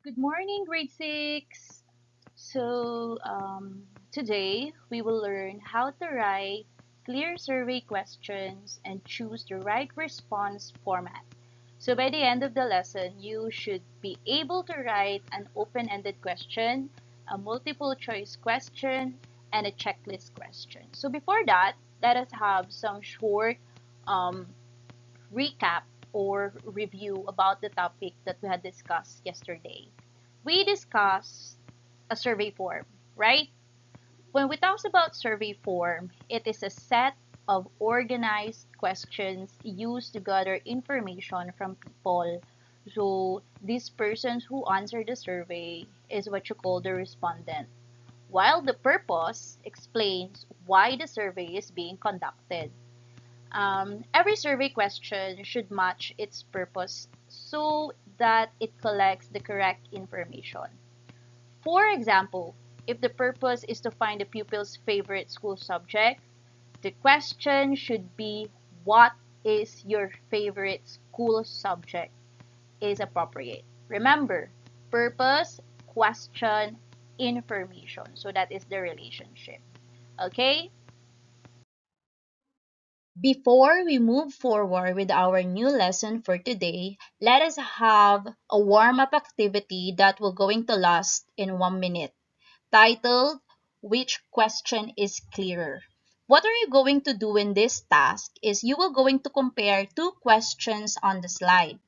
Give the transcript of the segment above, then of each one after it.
Good morning, grade 6. Today we will learn how to write clear survey questions and choose the right response format. So, by the end of the lesson, you should be able to write an open ended question, a multiple choice question, and a checklist question. So, before that, let us have some short um, recap or review about the topic that we had discussed yesterday. We discussed a survey form, right? When we talk about survey form, it is a set of organized questions used to gather information from people. So these persons who answer the survey is what you call the respondent, while the purpose explains why the survey is being conducted. Every survey question should match its purpose so that it collects the correct information. For example, if the purpose is to find the pupil's favorite school subject, the question should be, what is your favorite school subject? Is appropriate. Remember, purpose, question, information. So that is the relationship. Okay? Before we move forward with our new lesson for today, let us have a warm-up activity that will going to last in 1 minute, titled Which Question is Clearer? What are you going to do in this task is you will going to compare two questions on the slide.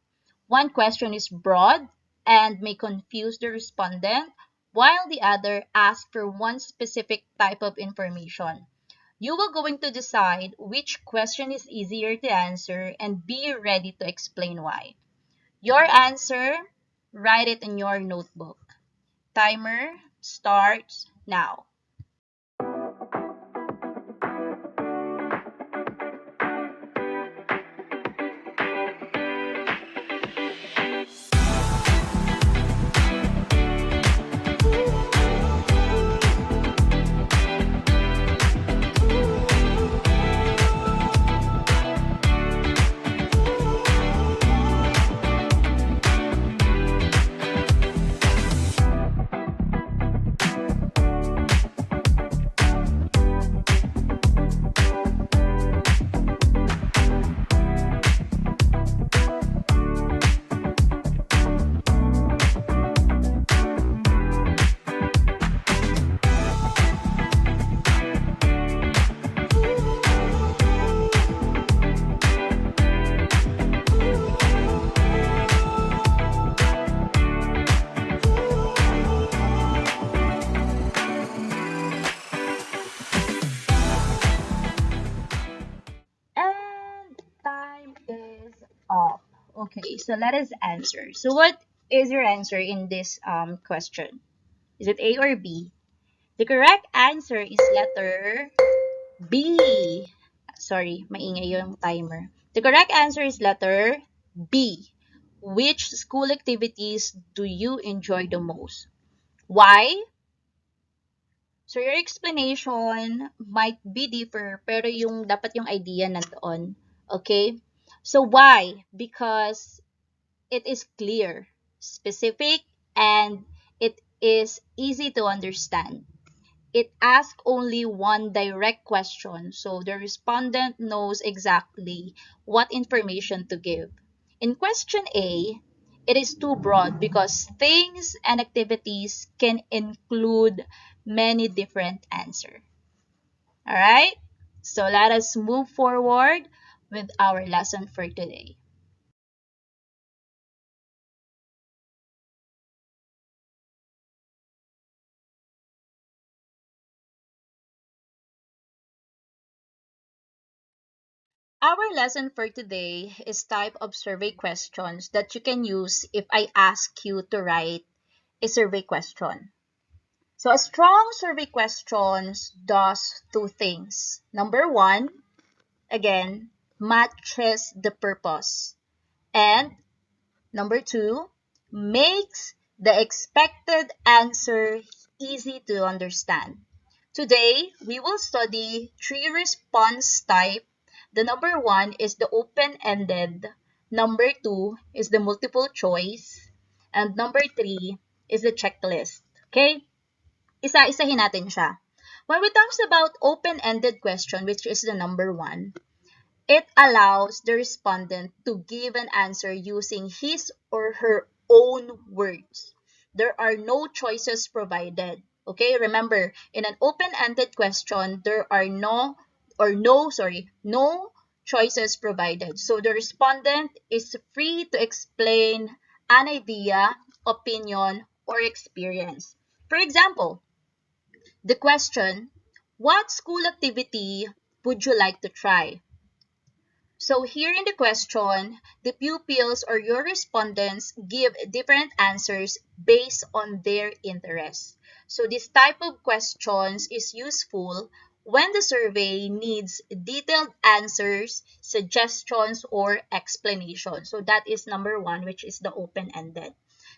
One question is broad and may confuse the respondent, while the other asks for one specific type of information. You will going to decide which question is easier to answer and be ready to explain why. Your answer, write it in your notebook. Timer starts now. And time is up. Okay, so let us answer. So what is your answer in this question? Is it A or B? The correct answer is letter B. Sorry, maingay yung timer. The correct answer is letter B. Which school activities do you enjoy the most? Why? So your explanation might be differ pero dapat yung idea nandoon. Okay? So why? Because it is clear, specific, and it is easy to understand. It asks only one direct question, so the respondent knows exactly what information to give. In question A, it is too broad because things and activities can include many different answers. All right? So let us move forward with our lesson for today. Our lesson for today is type of survey questions that you can use if I ask you to write a survey question. So a strong survey questions does two things. Number one, again, matches the purpose. And number two, makes the expected answer easy to understand. Today, we will study three response type. The number one is the open-ended. Number two is the multiple choice. And number three is the checklist. Okay? Isa-isahin natin siya. When we talk about open-ended question, which is the number 1, it allows the respondent to give an answer using his or her own words. There are no choices provided. Okay, remember, in an open-ended question, there are no choices provided. So the respondent is free to explain an idea, opinion, or experience. For example, the question, what school activity would you like to try? So here in the question, the pupils or your respondents give different answers based on their interests. So this type of questions is useful when the survey needs detailed answers, suggestions, or explanations. So that is number 1, which is the open-ended.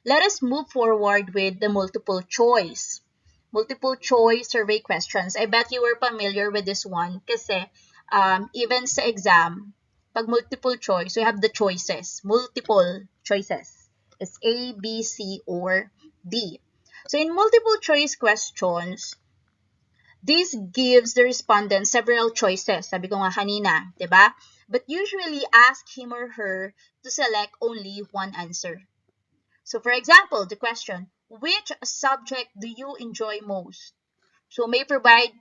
Let us move forward with the multiple choice. Multiple choice survey questions. I bet you were familiar with this one kasi even sa exam, pag multiple choice, we have the choices. Multiple choices. It's A, B, C, or D. So in multiple choice questions, this gives the respondent several choices. Sabi ko nga kanina, di ba? But usually ask him or her to select only one answer. So for example, the question, which subject do you enjoy most? So may provide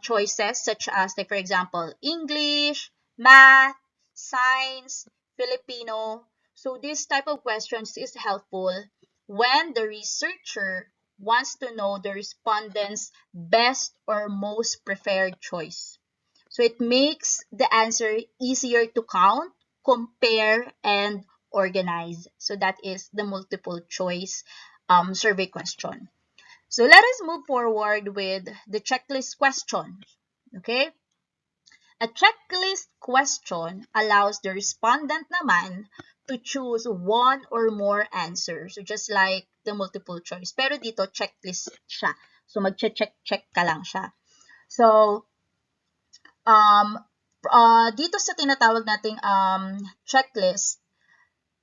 choices such as, like for example, English, math, science, Filipino. So this type of questions is helpful when the researcher wants to know the respondent's best or most preferred choice. So it makes the answer easier to count, compare, and organize. So that is the multiple choice survey question. So let us move forward with the checklist question. Okay? A checklist question allows the respondent naman to choose one or more answers. So just like the multiple choice. Pero dito, checklist siya. So mag-check ka lang siya. So, dito sa tinatawag nating checklist,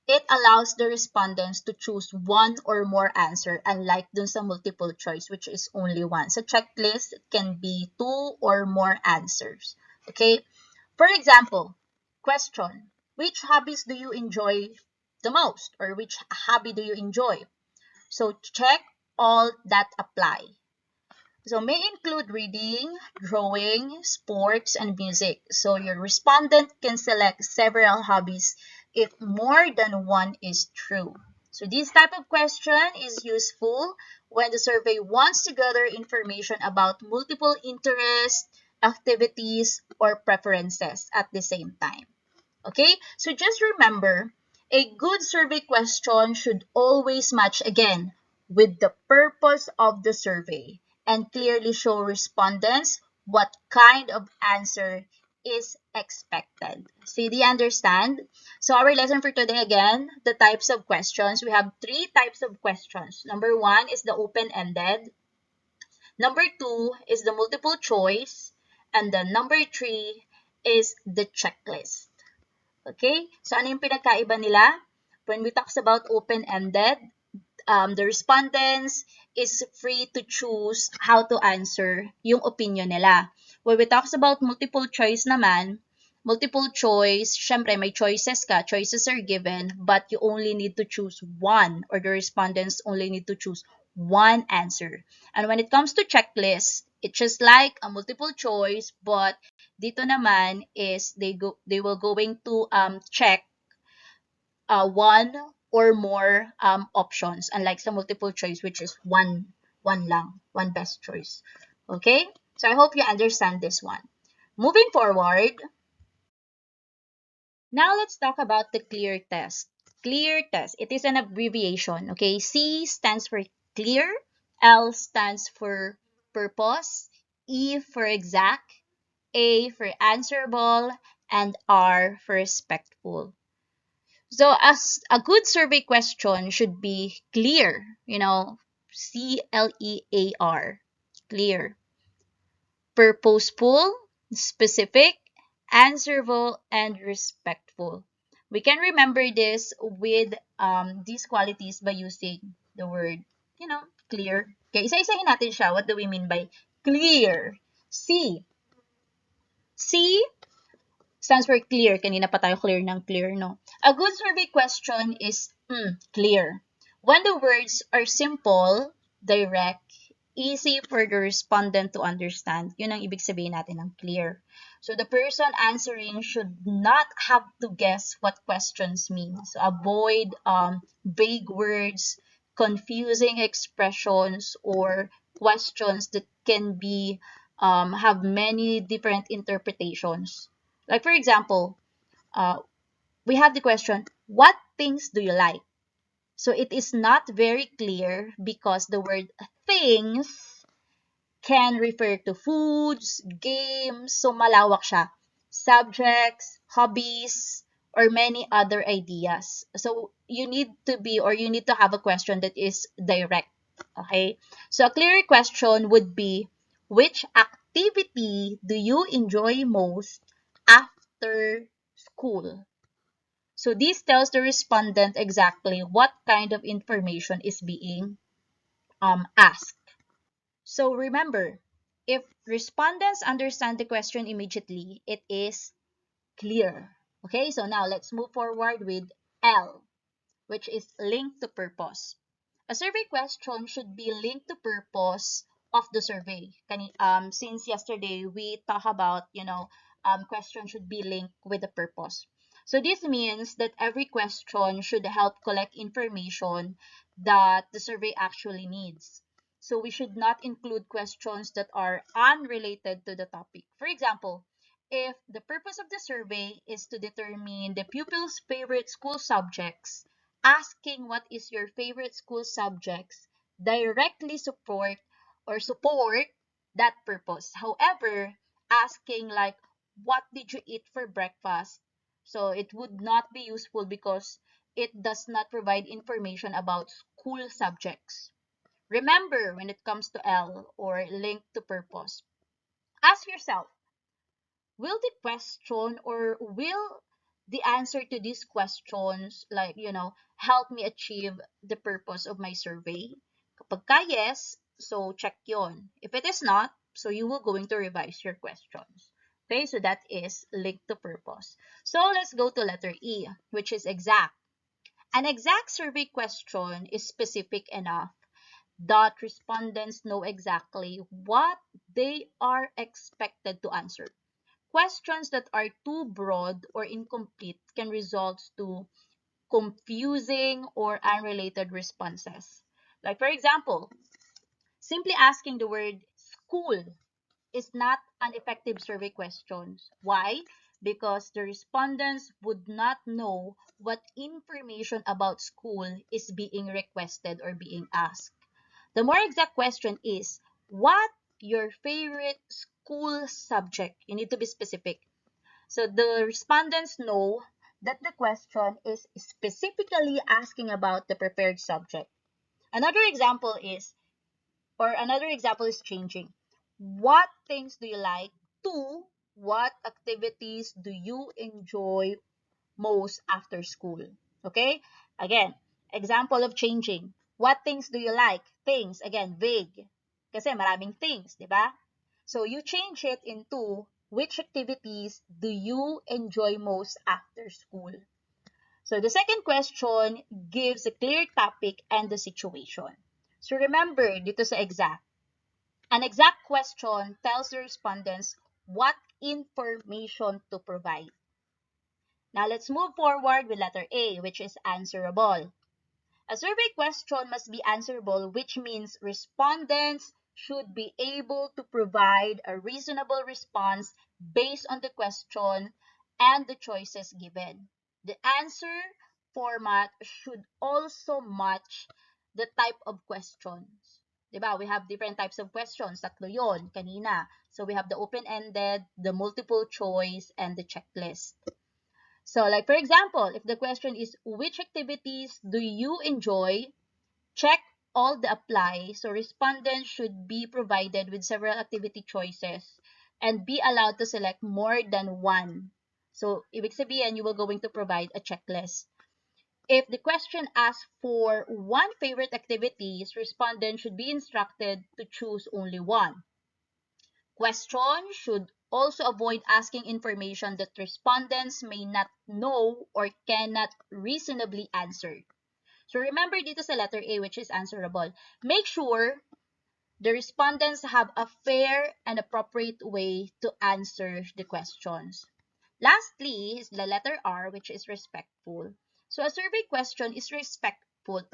it allows the respondents to choose one or more answer, unlike dun sa multiple choice, which is only one. Sa checklist, it can be 2 or more answers. Okay? For example, question, which hobbies do you enjoy the most? Or which hobby do you enjoy? So check all that apply. So may include reading, drawing, sports, and music. So your respondent can select several hobbies if more than one is true. So this type of question is useful when the survey wants to gather information about multiple interests, activities, or preferences at the same time. Okay, so just remember, a good survey question should always match again with the purpose of the survey and clearly show respondents what kind of answer is expected. So do you understand? So our lesson for today again, the types of questions. We have 3 types of questions. Number 1 is the open-ended. Number 2 is the multiple choice. And then number 3 is the checklist. Okay? So, ano yung pinagkaiba nila? When we talks about open-ended, the respondents is free to choose how to answer yung opinion nila. When we talks about multiple choice naman, multiple choice, syempre may choices ka, choices are given, but you only need to choose one, or the respondents only need to choose one answer. And when it comes to checklist, it's just like a multiple choice, but dito naman is they will going to check one or more options, unlike sa multiple choice, which is one lang, one best choice. Okay? So I hope you understand this one. Moving forward, now let's talk about the CLEAR test. CLEAR test, it is an abbreviation. Okay? C stands for clear, L stands for purpose, E for exact, A for answerable, and R for respectful. So as a good survey question should be clear, CLEAR, clear, purposeful, specific, answerable, and respectful. We can remember this with these qualities by using the word clear. Okay, isa-isahin natin siya. What do we mean by clear? C. C stands for clear. Kanina pa tayo clear ng clear, no? A good survey question is clear. When the words are simple, direct, easy for the respondent to understand, yun ang ibig sabihin natin ng clear. So the person answering should not have to guess what questions mean. So avoid vague words, confusing expressions, or questions that can be have many different interpretations. Like for example, we have the question, what things do you like? So it is not very clear because the word things can refer to foods, games, so malawak siya. Subjects, hobbies, or many other ideas. So you need to have a question that is direct. Okay? So a clear question would be, which activity do you enjoy most after school? So this tells the respondent exactly what kind of information is being asked. So remember, if respondents understand the question immediately, it is clear. Okay, so now let's move forward with L, which is linked to purpose. A survey question should be linked to purpose of the survey. Since yesterday we talked about, question should be linked with the purpose. So this means that every question should help collect information that the survey actually needs. So we should not include questions that are unrelated to the topic. For example, if the purpose of the survey is to determine the pupil's favorite school subjects, asking what is your favorite school subjects directly support that purpose. However, asking like what did you eat for breakfast, so it would not be useful because it does not provide information about school subjects. Remember, when it comes to L or linked to purpose, ask yourself, will the question or will the answer to these questions help me achieve the purpose of my survey? Kapag ka yes, so check yon. If it is not, so you will going to revise your questions. Okay, so that is linked to purpose. So let's go to letter E, which is exact. An exact survey question is specific enough that respondents know exactly what they are expected to answer. Questions that are too broad or incomplete can result to confusing or unrelated responses. Like for example, simply asking the word school is not an effective survey question. Why? Because the respondents would not know what information about school is being requested or being asked. The more exact question is, what your favorite school subject? You need to be specific. So the respondents know that the question is specifically asking about the prepared subject. Another example is, another example is changing. What things do you like to what activities do you enjoy most after school? Okay? Again, example of changing. What things do you like? Things, again, vague. Kasi maraming things, di ba? So you change it into which activities do you enjoy most after school? So the second question gives a clear topic and the situation. So remember, dito sa exact, an exact question tells the respondents what information to provide. Now let's move forward with letter A, which is answerable. A survey question must be answerable, which means respondents should be able to provide a reasonable response based on the question and the choices given. The answer format should also match the type of questions. Diba? We have different types of questions. Tatlo yon kanina. So we have the open-ended, the multiple choice, and the checklist. So like for example, if the question is, which activities do you enjoy? Check all the apply. So respondents should be provided with several activity choices and be allowed to select more than one. So ibig sabihin, you will going to provide a checklist. If the question asks for one favorite activity, respondents should be instructed to choose only one. Questions should also avoid asking information that respondents may not know or cannot reasonably answer. So remember dito sa letter A, which is answerable, make sure the respondents have a fair and appropriate way to answer the questions. Lastly is the letter R, which is respectful. So a survey question is respectful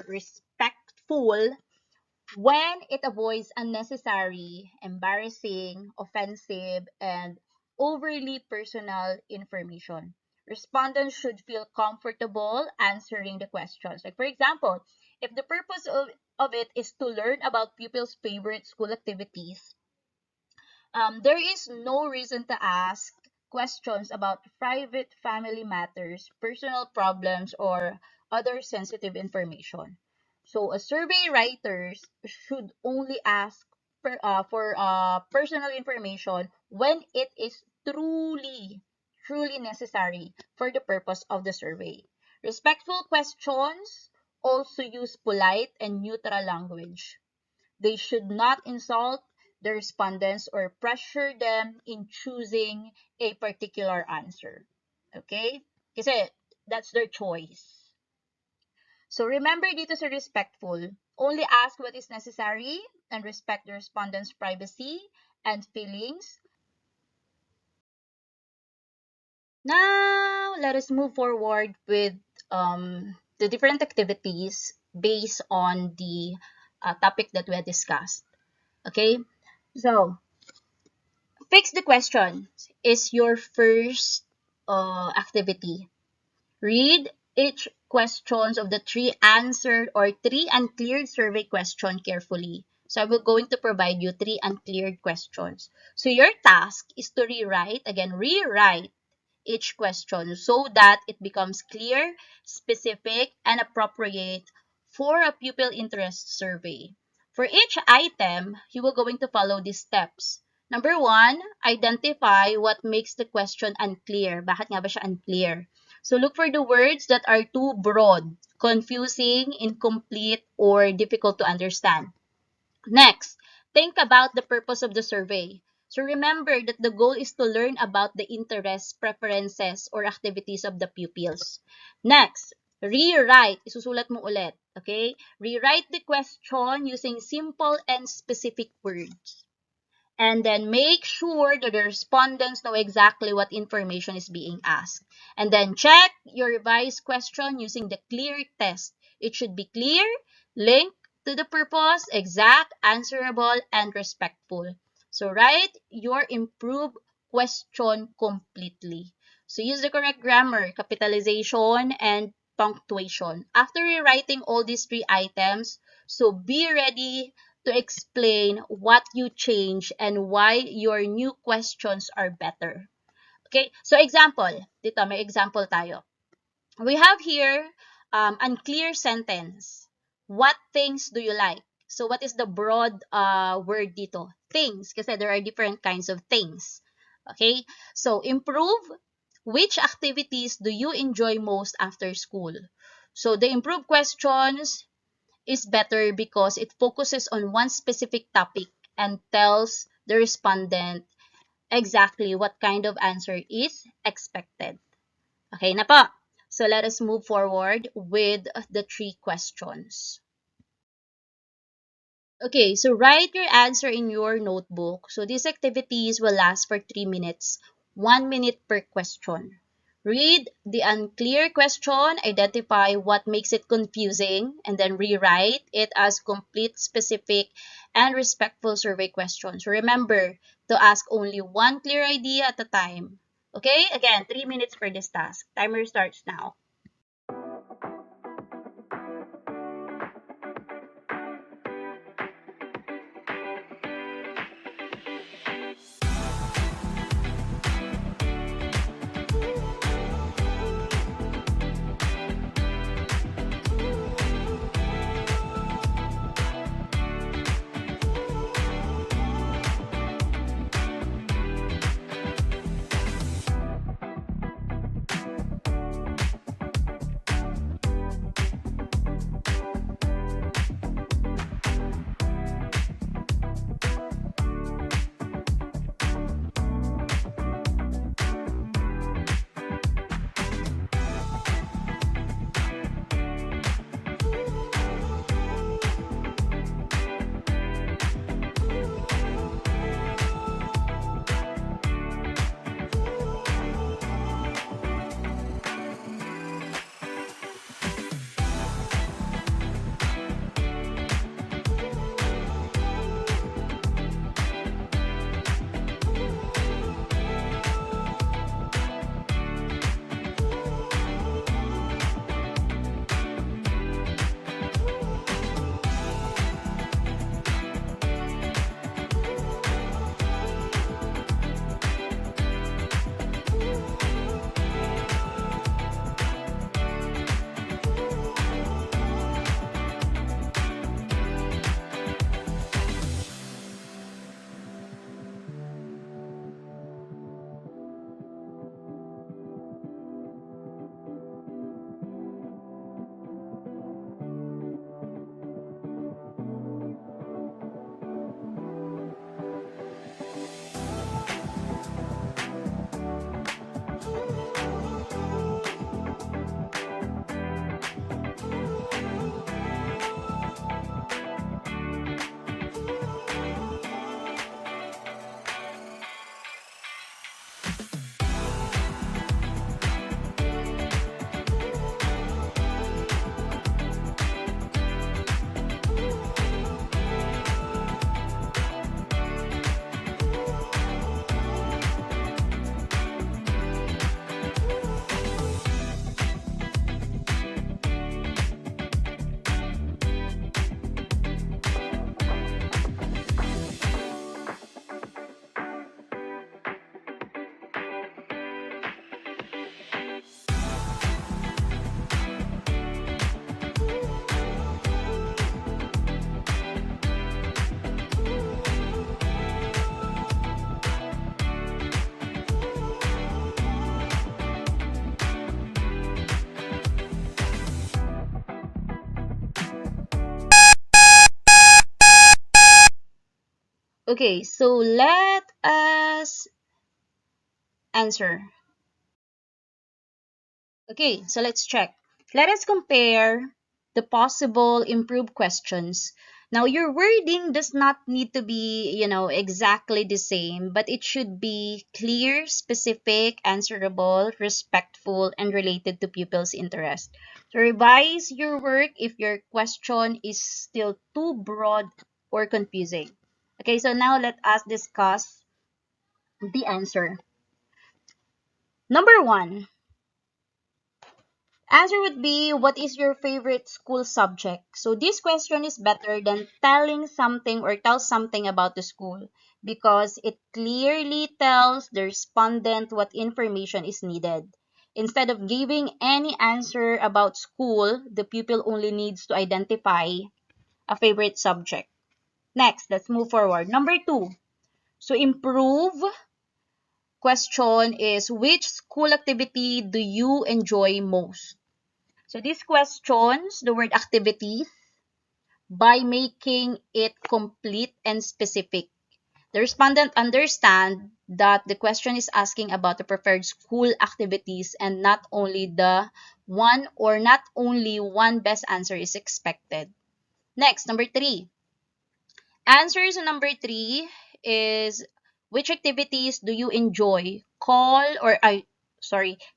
when it avoids unnecessary, embarrassing, offensive, and overly personal information. Respondents should feel comfortable answering the questions. Like, for example, if the purpose of it is to learn about pupils' favorite school activities, there is no reason to ask questions about private family matters, personal problems, or other sensitive information. So, a survey writers should only ask for personal information when it is truly necessary for the purpose of the survey. Respectful questions also use polite and neutral language. They should not insult the respondents or pressure them in choosing a particular answer. Okay? Kasi that's their choice. So remember dito sa respectful, only ask what is necessary and respect the respondent's privacy and feelings. Now, let us move forward with the different activities based on the topic that we had discussed. Okay? So, fix the question is your first activity. Read each questions of the three answered or three uncleared survey question carefully. So I will going to provide you three uncleared questions. So your task is to rewrite each question so that it becomes clear, specific, and appropriate for a pupil interest survey. For each item, you will going to follow these steps. Number one, identify what makes the question unclear. Bakit nga ba siya unclear? So look for the words that are too broad, confusing, incomplete, or difficult to understand. Next, think about the purpose of the survey. So remember that the goal is to learn about the interests, preferences, or activities of the pupils. Next, rewrite. Isusulat mo ulit. Okay? Rewrite the question using simple and specific words. And then make sure that the respondents know exactly what information is being asked. And then check your revised question using the clear test. It should be clear, linked to the purpose, exact, answerable, and respectful. So write your improved question completely. So use the correct grammar, capitalization, and punctuation. After rewriting all these three items, so be ready to explain what you change and why your new questions are better. Okay? So example, dito may example tayo. We have here unclear sentence. What things do you like? So what is the broad word dito? Things, kasi there are different kinds of things. Okay? So improve. Which activities do you enjoy most after school? So the improved questions is better because it focuses on one specific topic and tells the respondent exactly what kind of answer is expected. Okay na po. So let us move forward with the three questions. Okay, so write your answer in your notebook. So these activities will last for 3 minutes, 1 minute per question. Read the unclear question, identify what makes it confusing, and then rewrite it as complete, specific, and respectful survey questions. Remember to ask only one clear idea at a time. Okay, again, 3 minutes for this task. Timer starts now. Okay, so let us answer. Okay, so let's check. Let us compare the possible improved questions. Now, your wording does not need to be, exactly the same, but it should be clear, specific, answerable, respectful, and related to pupils' interest. So revise your work if your question is still too broad or confusing. Okay, so now let us discuss the answer. Number one, answer would be, what is your favorite school subject? So this question is better than telling something or tell something about the school because it clearly tells the respondent what information is needed. Instead of giving any answer about school, the pupil only needs to identify a favorite subject. Next, let's move forward. Number two. So improve question is, which school activity do you enjoy most? So these questions, the word activities, by making it complete and specific. The respondent understand that the question is asking about the preferred school activities and not only one best answer is expected. Next, number three. Answers on number three is, which activities do you enjoy?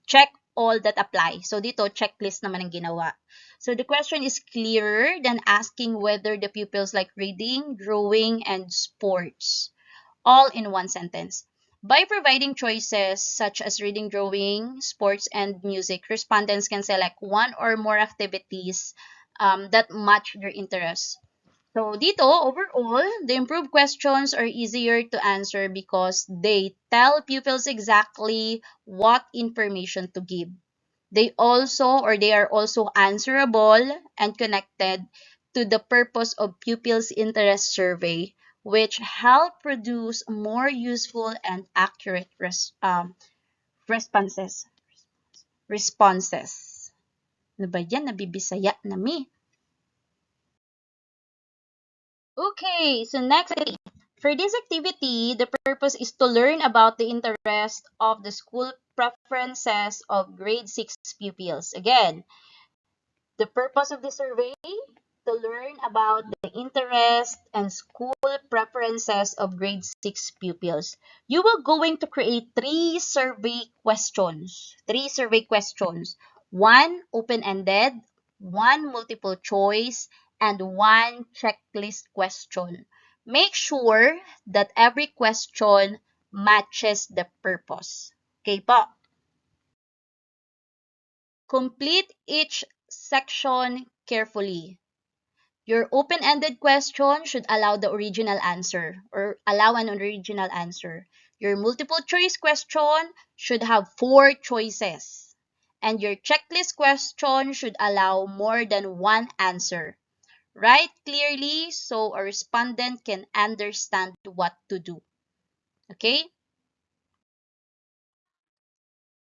Check all that apply. So dito, checklist naman ang ginawa. So the question is clearer than asking whether the pupils like reading, drawing, and sports, all in one sentence. By providing choices such as reading, drawing, sports, and music, respondents can select one or more activities that match their interests. So dito, overall, the improved questions are easier to answer because they tell pupils exactly what information to give. They are also answerable and connected to the purpose of pupils' interest survey, which help produce more useful and accurate responses. Responses. Ano ba yan? Nabibisaya na mi. Okay, so next, for this activity, the purpose is to learn about the interest of the school preferences of grade 6 pupils. Again, the purpose of the survey, to learn about the interest and school preferences of grade 6 pupils. You will going to create three survey questions. One open-ended, one multiple choice, and one checklist question. Make sure that every question matches the purpose. Okay po? Complete each section carefully. Your open-ended question should allow the original answer or allow an original answer. Your multiple choice question should have 4 choices. And your checklist question should allow more than one answer. Write clearly so a respondent can understand what to do. Okay?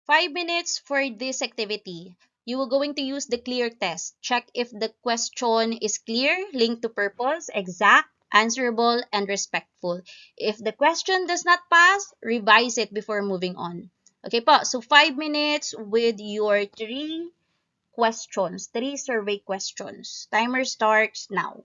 5 minutes for this activity. You will going to use the clear test. Check if the question is clear, linked to purpose, exact, answerable, and respectful. If the question does not pass, revise it before moving on. Okay po, so 5 minutes with your three survey questions. Timer starts now.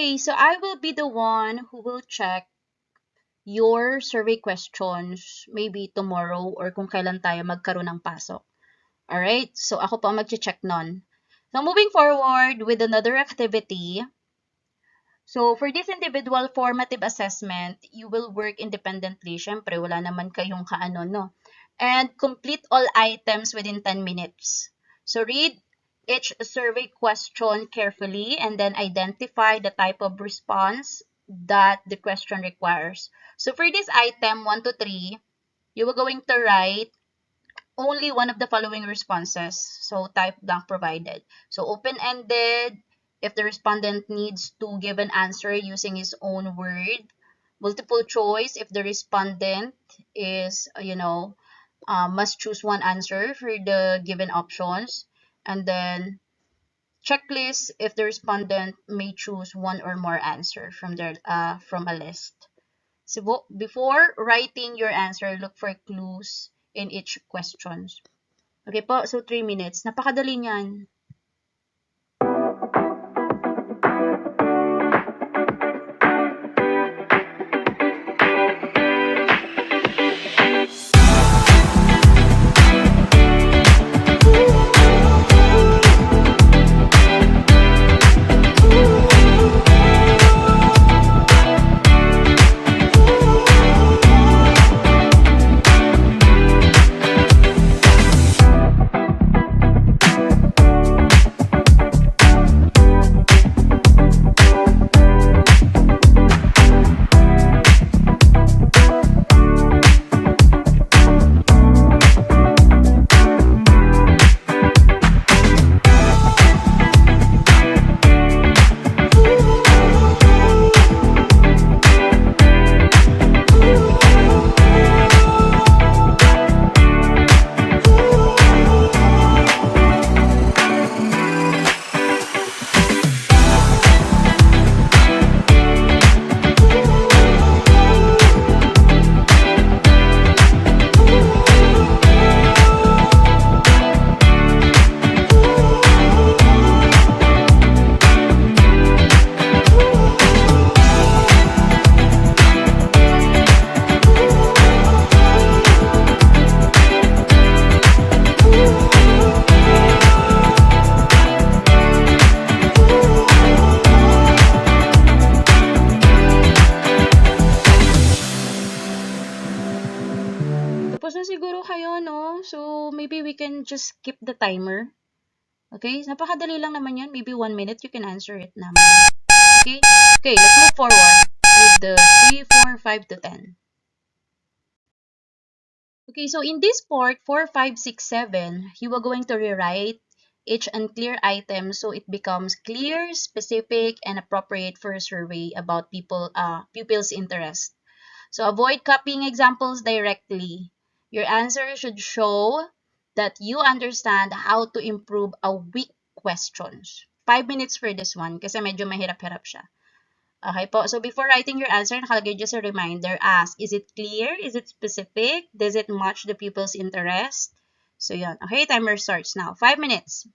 Okay, so I will be the one who will check your survey questions maybe tomorrow or kung kailan tayo magkaroon ng pasok. Alright? So, ako po ang mag-check nun. So, moving forward with another activity. So, for this individual formative assessment, you will work independently. Syempre, wala naman kayong kaano, no? And complete all items within 10 minutes. So, read each survey question carefully and then identify the type of response that the question requires. So, for this item 1 to 3, you are going to write only one of the following responses. So, type blank provided. So, open-ended, if the respondent needs to give an answer using his own word. Multiple choice, if the respondent is, must choose one answer for the given options. And then, checklist, if the respondent may choose one or more answer from a list. So, before writing your answer, look for clues in each questions. Okay po, so 3 minutes. Napakadali niyan. Tapos na siguro kayo, no? So, maybe we can just skip the timer. Okay? Napakadali lang naman yun. Maybe 1 minute, you can answer it naman. Okay? Okay, let's move forward with the 3, 4, 5 to 10. Okay, so in this part, 4, 5, 6, 7, you are going to rewrite each unclear item so it becomes clear, specific, and appropriate for a survey about pupils' interest. So avoid copying examples directly. Your answer should show that you understand how to improve a weak questions. 5 minutes for this one kasi medyo mahirap-hirap siya. Okay po. So before writing your answer, nakalagay just a reminder. Ask, is it clear? Is it specific? Does it match the pupil's interest? So yun. Okay, timer starts now. 5 minutes.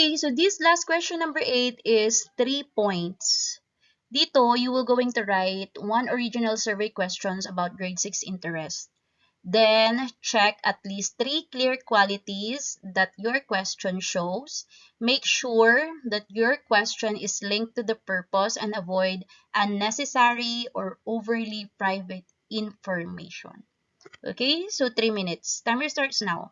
Okay, so this last question number 8 is 3 points. Dito, you will going to write 1 original survey questions about grade 6 interest. Then, check at least 3 clear qualities that your question shows. Make sure that your question is linked to the purpose and avoid unnecessary or overly private information. Okay, so 3 minutes. Timer starts now.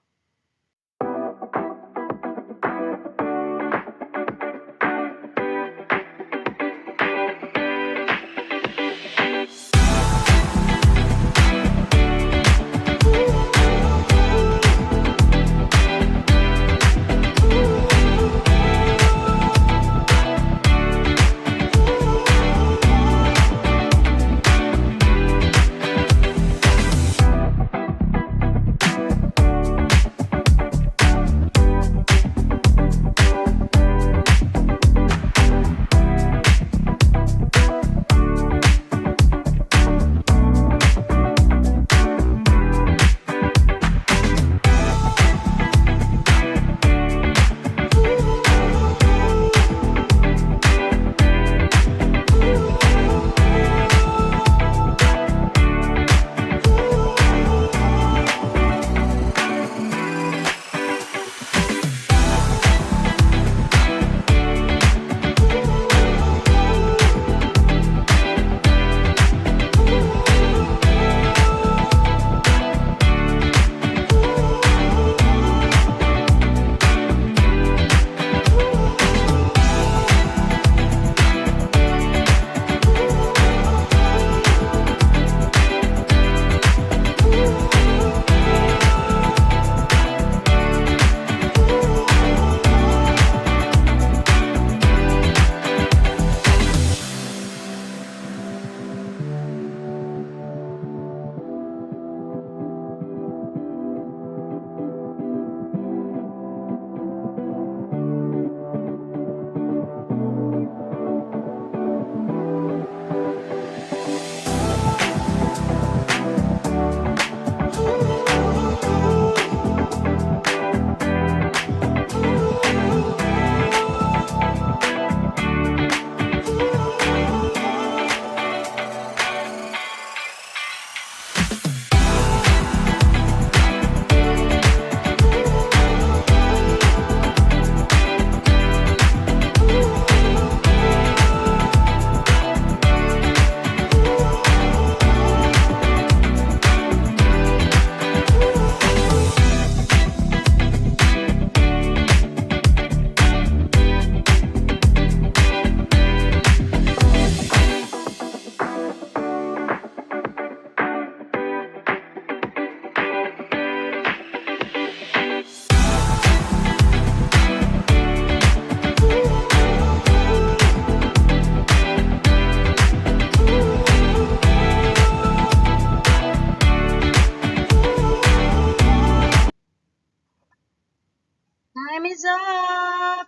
Time is up!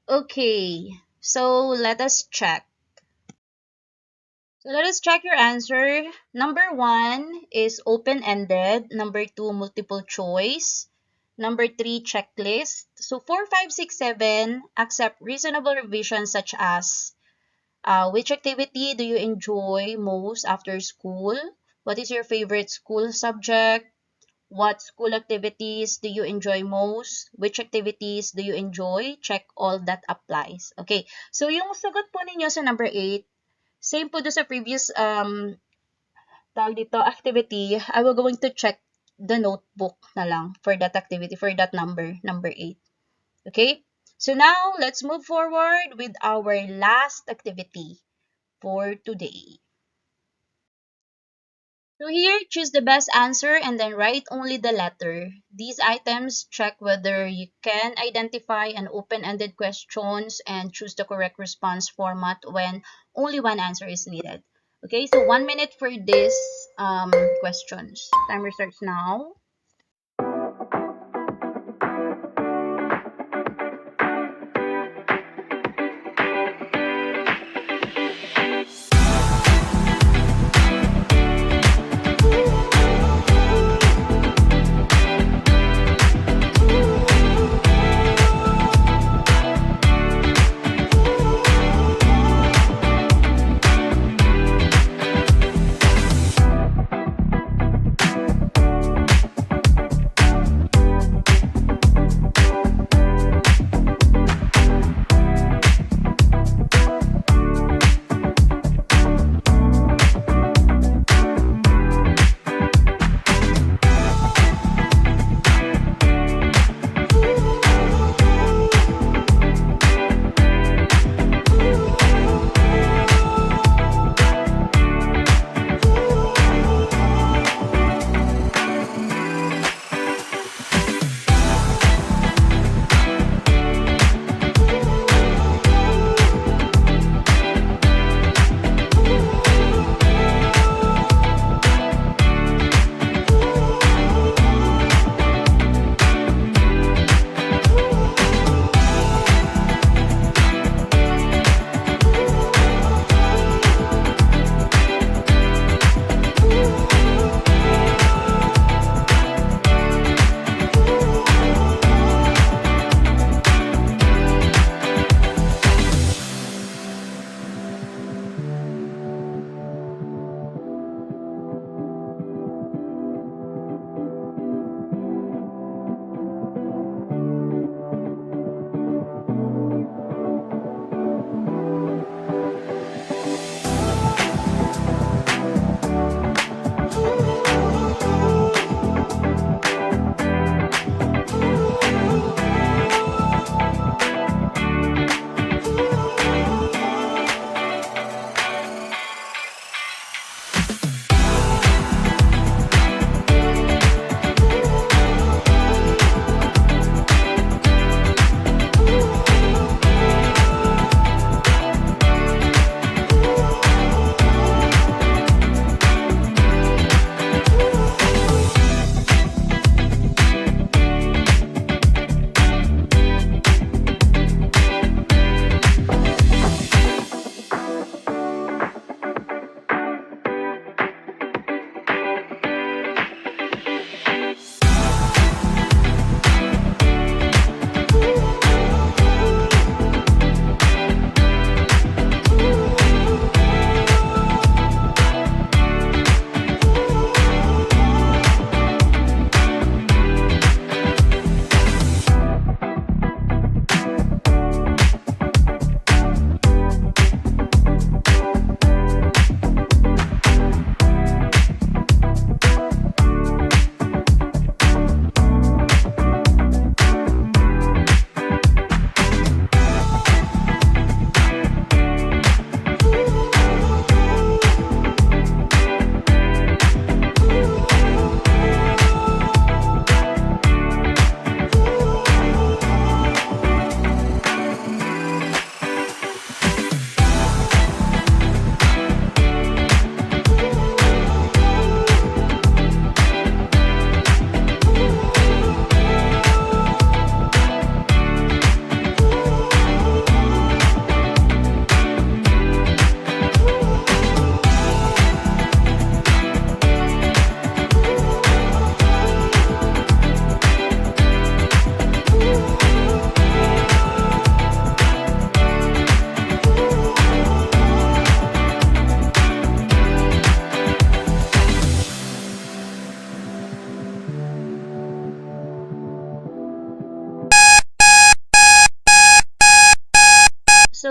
Okay, so let us check. So let us check your answer. Number 1 is open-ended. Number 2, multiple choice. Number 3, checklist. So 4, 5, 6, 7 accept reasonable revisions such as which activity do you enjoy most after school? What is your favorite school subject? What school activities do you enjoy most? Which activities do you enjoy? Check all that applies. Okay, so yung sagot po ninyo sa number 8, same po do sa previous tawag dito, activity, I will going to check the notebook na lang for that activity, for that number 8. Okay? So now, let's move forward with our last activity for today. So here, choose the best answer and then write only the letter. These items check whether you can identify an open-ended questions and choose the correct response format when only one answer is needed. Okay, so 1 minute for this questions. Timer starts now.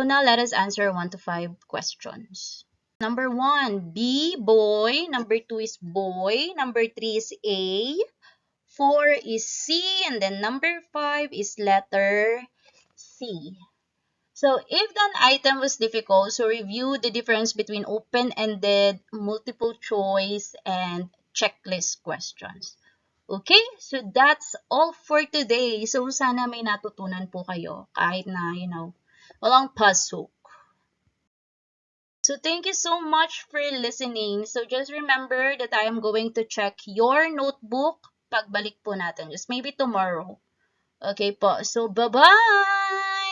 now let us answer 1 to 5 questions. Number 1, B, boy. Number 2 is boy. Number 3 is A. 4 is C. And then number 5 is letter C. So if an item was difficult, so review the difference between open-ended, multiple choice, and checklist questions. Okay, so that's all for today. So sana may natutunan po kayo kahit na, walang pasok. So thank you so much for listening. So just remember that I am going to check your notebook pagbalik po natin. Just maybe tomorrow. Okay po. So bye-bye!